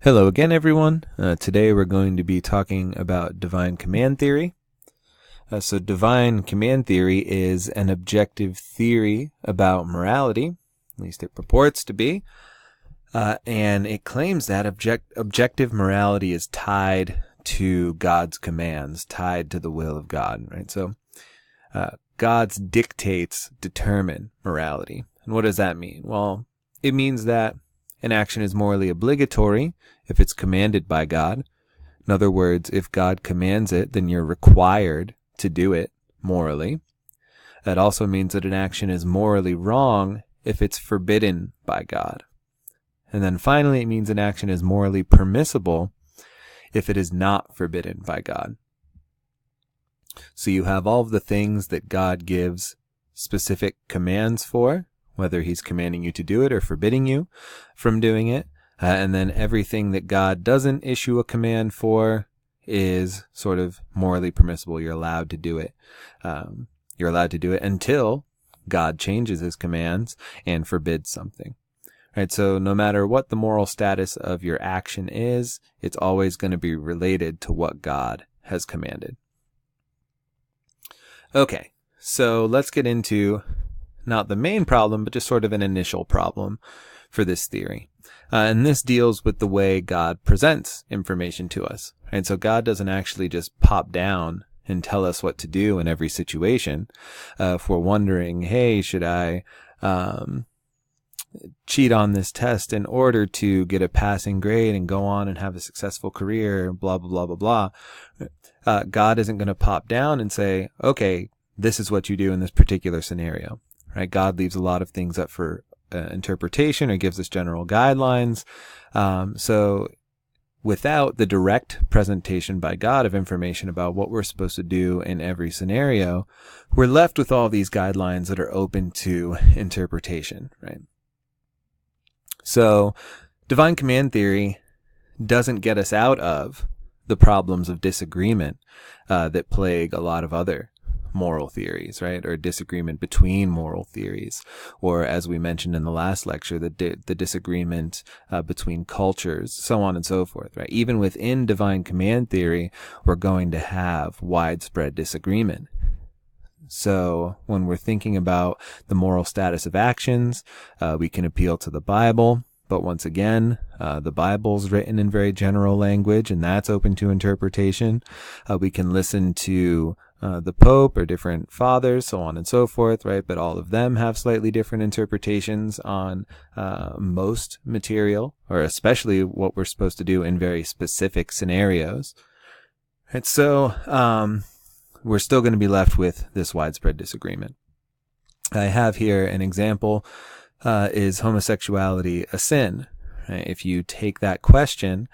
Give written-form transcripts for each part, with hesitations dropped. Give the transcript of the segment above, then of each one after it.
Hello again, everyone. Today we're going to be talking about divine command theory. So divine command theory is an objective theory about morality, at least it purports to be, and it claims that objective morality is tied to God's commands, tied to the will of God, right? So God's dictates determine morality. And what does that mean? Well, it means that an action is morally obligatory if it's commanded by God. In other words, if God commands it, then you're required to do it morally. That also means that an action is morally wrong if it's forbidden by God. And then finally, it means an action is morally permissible if it is not forbidden by God. So you have all of the things that God gives specific commands for, whether he's commanding you to do it or forbidding you from doing it. And then everything that God doesn't issue a command for is sort of morally permissible. You're allowed to do it. You're allowed to do it until God changes his commands and forbids something. Right? So no matter what the moral status of your action is, it's always going to be related to what God has commanded. Okay, so let's get into not the main problem, but just sort of an initial problem for this theory. And this deals with the way God presents information to us. Right? So God doesn't actually just pop down and tell us what to do in every situation. If we're wondering, hey, should I cheat on this test in order to get a passing grade and go on and have a successful career, blah, blah, blah, blah, blah. God isn't going to pop down and say, okay, this is what you do in this particular scenario. Right? God leaves a lot of things up for interpretation or gives us general guidelines. So without the direct presentation by God of information about what we're supposed to do in every scenario, we're left with all these guidelines that are open to interpretation, right? So divine command theory doesn't get us out of the problems of disagreement that plague a lot of other moral theories, right? Or disagreement between moral theories, or as we mentioned in the last lecture, the disagreement between cultures, so on and so forth, right? Even within divine command theory, we're going to have widespread disagreement. So when we're thinking about the moral status of actions, we can appeal to the Bible. But once again, the Bible's written in very general language, and that's open to interpretation. We can listen to the Pope or different fathers, so on and so forth, right? But all of them have slightly different interpretations on most material, or especially what we're supposed to do in very specific scenarios. Right? So we're still going to be left with this widespread disagreement. I have here an example. Is homosexuality a sin? Right? If you take that question,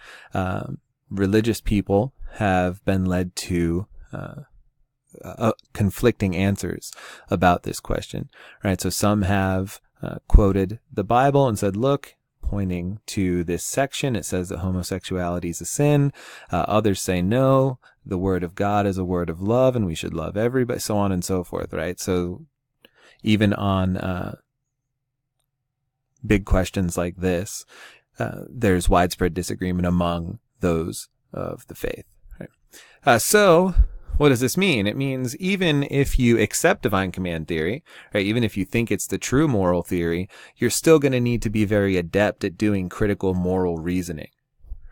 religious people have been led to conflicting answers about this question. Right? So some have quoted the Bible and said, look, pointing to this section, it says that homosexuality is a sin. Others say no, the word of God is a word of love and we should love everybody, so on and so forth, right? So even on big questions like this, there's widespread disagreement among those of the faith. Right? So what does this mean? It means even if you accept divine command theory, right, even if you think it's the true moral theory, you're still going to need to be very adept at doing critical moral reasoning.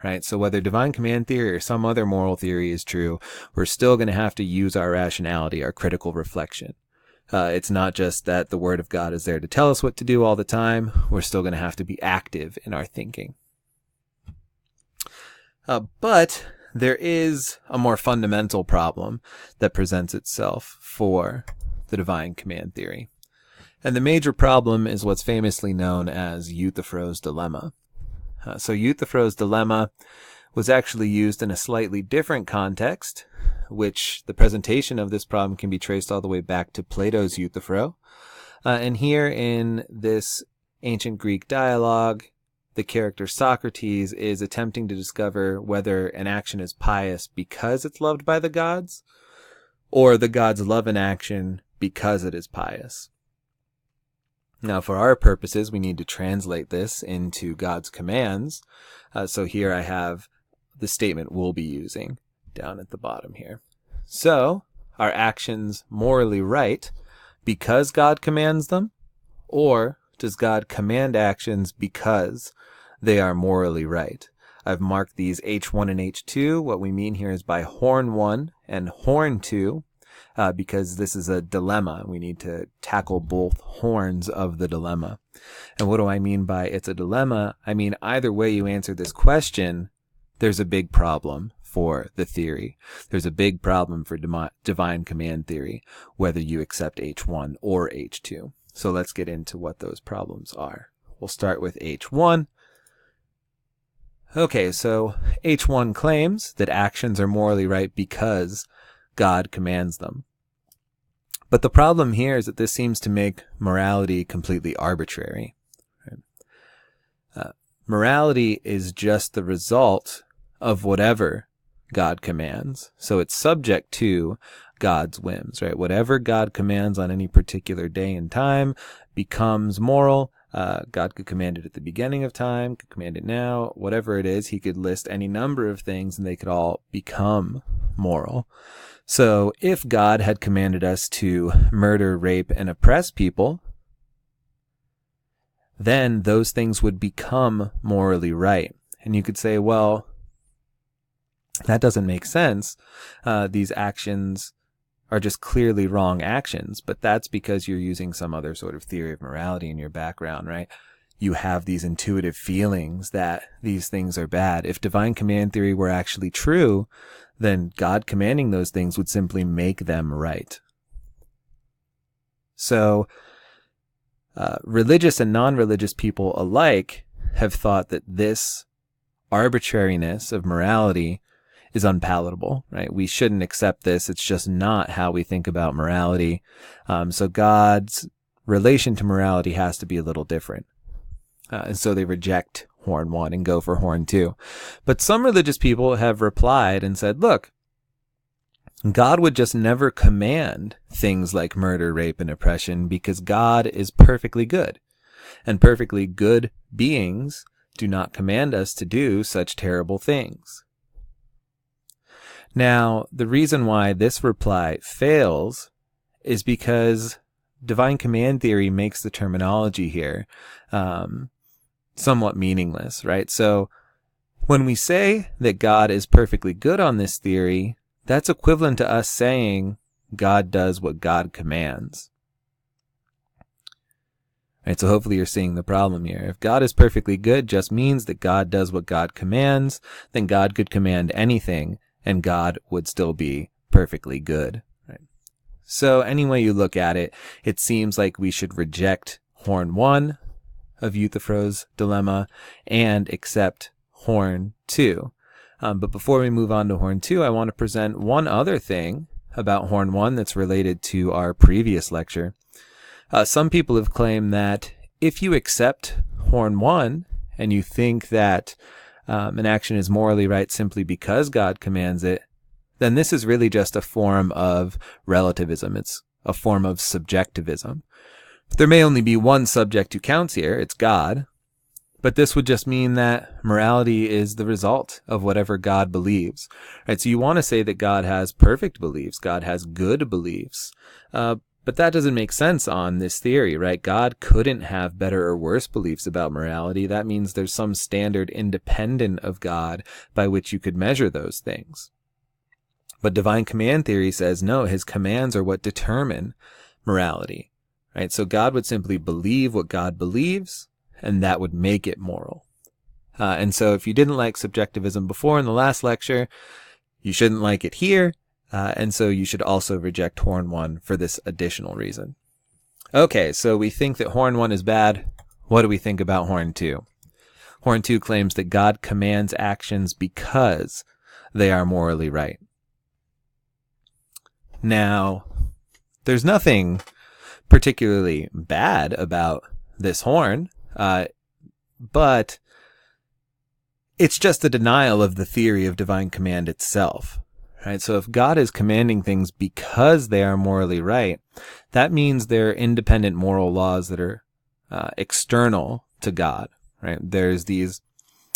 Right? So whether divine command theory or some other moral theory is true, we're still going to have to use our rationality, our critical reflection. It's not just that the word of God is there to tell us what to do all the time. We're still going to have to be active in our thinking. But there is a more fundamental problem that presents itself for the divine command theory. And the major problem is what's famously known as Euthyphro's dilemma. So Euthyphro's dilemma was actually used in a slightly different context, which the presentation of this problem can be traced all the way back to Plato's Euthyphro. And here in this ancient Greek dialogue, the character Socrates is attempting to discover whether an action is pious because it's loved by the gods, or the gods love an action because it is pious. Now, for our purposes, we need to translate this into God's commands. So here I have the statement we'll be using down at the bottom here. So, are actions morally right because God commands them? Or does God command actions because they are morally right? I've marked these H1 and H2. What we mean here is by horn 1 and horn 2, because this is a dilemma. We need to tackle both horns of the dilemma. And what do I mean by it's a dilemma? I mean, either way you answer this question, there's a big problem for the theory. There's a big problem for divine command theory, whether you accept H1 or H2. So let's get into what those problems are. We'll start with H1. Okay, so H1 claims that actions are morally right because God commands them. But the problem here is that this seems to make morality completely arbitrary. Morality is just the result of whatever God commands. So it's subject to God's whims, right? Whatever God commands on any particular day and time becomes moral. God could command it at the beginning of time, could command it now, whatever it is. He could list any number of things and they could all become moral. So if God had commanded us to murder, rape, and oppress people, then those things would become morally right. And you could say, well, that doesn't make sense. These actions are just clearly wrong actions, but that's because you're using some other sort of theory of morality in your background, right? You have these intuitive feelings that these things are bad. If divine command theory were actually true, then God commanding those things would simply make them right. So, religious and non-religious people alike have thought that this arbitrariness of morality is unpalatable, right? We shouldn't accept this. It's just not how we think about morality. So God's relation to morality has to be a little different. And so they reject horn 1 and go for horn 2. But some religious people have replied and said, look, God would just never command things like murder, rape, and oppression because God is perfectly good. And perfectly good beings do not command us to do such terrible things. Now, the reason why this reply fails is because divine command theory makes the terminology here somewhat meaningless, right? So when we say that God is perfectly good on this theory, that's equivalent to us saying God does what God commands. Right, so hopefully you're seeing the problem here. If God is perfectly good just means that God does what God commands, then God could command anything and God would still be perfectly good. Right? So any way you look at it, it seems like we should reject horn 1 of Euthyphro's dilemma and accept horn 2. But before we move on to horn 2, I want to present one other thing about horn 1 that's related to our previous lecture. Some people have claimed that if you accept horn 1 and you think that an action is morally right simply because God commands it, then this is really just a form of relativism. It's a form of subjectivism. There may only be one subject who counts here, it's God, but this would just mean that morality is the result of whatever God believes. Right? So you want to say that God has perfect beliefs, God has good beliefs, but that doesn't make sense on this theory, right? God couldn't have better or worse beliefs about morality. That means there's some standard independent of God by which you could measure those things. But divine command theory says, no, his commands are what determine morality, right? So God would simply believe what God believes, and that would make it moral. And so if you didn't like subjectivism before in the last lecture, you shouldn't like it here. And so you should also reject horn 1 for this additional reason. Okay, so we think that horn 1 is bad. What do we think about horn 2? Horn 2 claims that God commands actions because they are morally right. Now, there's nothing particularly bad about this horn, but it's just a denial of the theory of divine command itself. Right? So if God is commanding things because they are morally right, that means they're independent moral laws that are external to God, right? There's these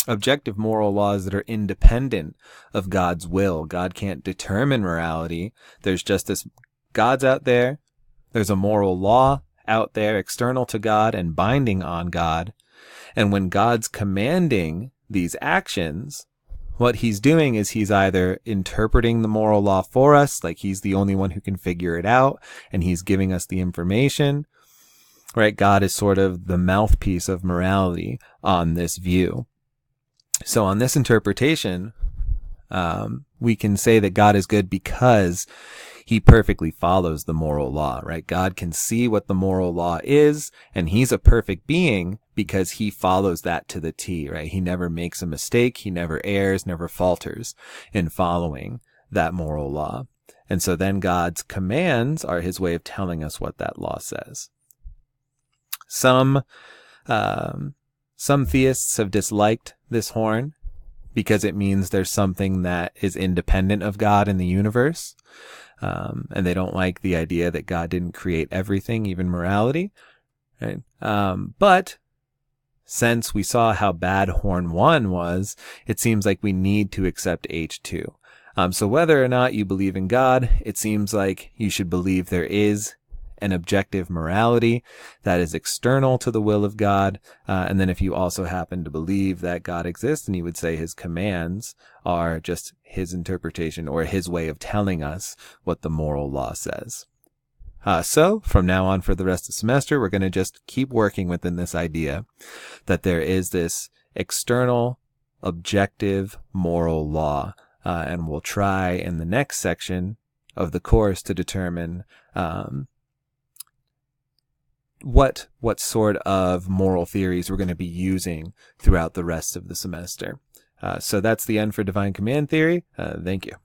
objective moral laws that are independent of God's will. God can't determine morality. There's just this, God's out there. There's a moral law out there external to God and binding on God. And when God's commanding these actions, what he's doing is he's either interpreting the moral law for us, like he's the only one who can figure it out, and he's giving us the information, right? God is sort of the mouthpiece of morality on this view. So on this interpretation, we can say that God is good because he perfectly follows the moral law, right? God can see what the moral law is, and he's a perfect being because he follows that to the T, right? He never makes a mistake. He never errs, never falters in following that moral law. And so then God's commands are his way of telling us what that law says. Some theists have disliked this horn because it means there's something that is independent of God in the universe. And they don't like the idea that God didn't create everything, even morality. Right? But since we saw how bad horn 1 was, it seems like we need to accept H2. So whether or not you believe in God, it seems like you should believe there is an objective morality that is external to the will of God. And then if you also happen to believe that God exists, and you would say his commands are just his interpretation or his way of telling us what the moral law says. So from now on for the rest of the semester, we're going to just keep working within this idea that there is this external, objective moral law. And we'll try in the next section of the course to determine what sort of moral theories we're going to be using throughout the rest of the semester. So that's the end for divine command theory. Thank you.